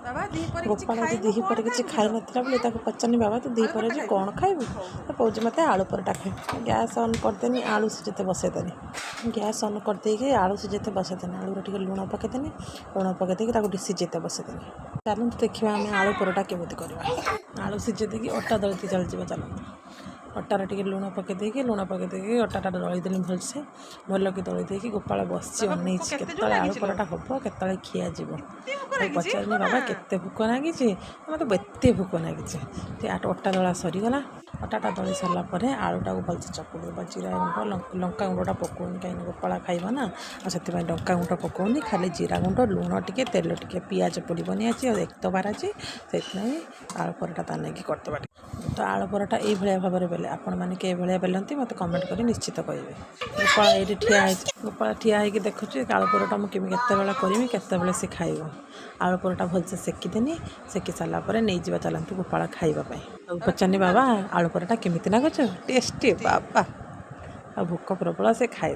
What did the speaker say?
ଗୋପାଳ ଆଜି ଦିହିପରେ କିଛି ଖାଇନଥିଲା ବୋଲି ତାକୁ ପଚାରିନି ବାବା ତୁ ଦିହିପରେ ଆଜି କ'ଣ ଖାଇବୁ? କହୁଛି ମୋତେ ଆଳୁ ପରଟା ଖାଇବୁ। ଗ୍ୟାସ୍ ଅନ୍ କରିଦେନି ଆଳୁ ସିଝେତେ ବସେଇଦେନି। ଗ୍ୟାସ୍ ଅନ୍ କରିଦେଇକି ଆଳୁ ସିଝେତେ ବସେଇଦେନି। ଆଳୁରେ ଟିକେ ଲୁଣ ପକେଇଦେନି। ଲୁଣ ପକେଇ ଦେଇକି ତାକୁ ଟିକେ ସିଝେତେ ବସେଇଦେନି। ଚାଲନ୍ତୁ ଦେଖିବା ଆମେ ଆଳୁ ପରଟା କେମିତି କରିବା। ଆଳୁ ସିଝେଇ ଦେଇକି ଅଟା ଦଳିତେ ଚାଲିଯିବା ଚାଲନ୍ତୁ। ଅଟାରେ ଟିକେ ଲୁଣ ପକେଇ ଦେଇକି ଅଟାଟା ଦଳିଦେଲି ଭଲସେ ଭଲକି ଦଳି ଦେଇକି ଗୋପାଳ ବସିଛି ଅନେଇଛି କେତେବେଳେ ଆଳୁ ପରଟା ହେବ କେତେବେଳେ ଖିଆଯିବ। ତାକୁ ପଚାରିନି ବାବା କେତେ ଭୋକ ଲାଗିଛି? ମୋତେ ଏତେ ଭୋକ ଲାଗିଛି। ଅଟା ଦଳା ସରିଗଲା। ଅଟାଟା ଦଳି ସାରିଲା ପରେ ଆଳୁଟାକୁ ଭଲସେ ଚକୁଡ଼ି ଦେବା। ଜିରା ଗୁଣ୍ଡ ଲଙ୍କା ଗୁଣ୍ଡଟା ପକାଉନି କାହିଁକିନା ଗୋପାଳ ଖାଇବ ନା ଆଉ ସେଥିପାଇଁ ଲଙ୍କା ଗୁଣ୍ଡ ପକାଉନି ଖାଲି ଜିରା ଗୁଣ୍ଡ ଲୁଣ ଟିକେ ତେଲ ଟିକେ ପିଆଜ ପଡ଼ିବନି ଆଜି ଆଉ ଏକବାର ଅଛି ସେଥିପାଇଁ ଆଳୁ ପରଟା ତା ନେଇକି କରିଦେବା। ତ ଆଳୁ ପରଟା ଏଇଭଳିଆ ଭାବରେ ବେଲେ ଆପଣମାନେ କି ଏଇଭଳିଆ ବେଲନ୍ତି ମୋତେ କମେଣ୍ଟ କରି ନିଶ୍ଚିତ କହିବେ। ଗୋପାଳ ଏଇଠି ଠିଆ ହେଇଛି। ଗୋପାଳ ଠିଆ ହେଇକି ଦେଖୁଛି ଆଳୁ ପରଟା ମୁଁ କେତେବେଳେ କରିବି କେତେବେଳେ ସେ ଖାଇବ। ଆଳୁ ପରଟା ଭଲସେ ସେକିଦେନି। ସେକି ସାରିଲା ପରେ ନେଇଯିବା ଚାଲନ୍ତୁ ଗୋପାଳ ଖାଇବା ପାଇଁ। ଆଉ ପଚାରିନି ବାବା ଆଳୁ ପରଟା କେମିତି ଲାଗୁଛି? ଟେଷ୍ଟି ବାବା ଆଉ ଭୋକ ପ୍ରବଳ ସେ ଖାଇ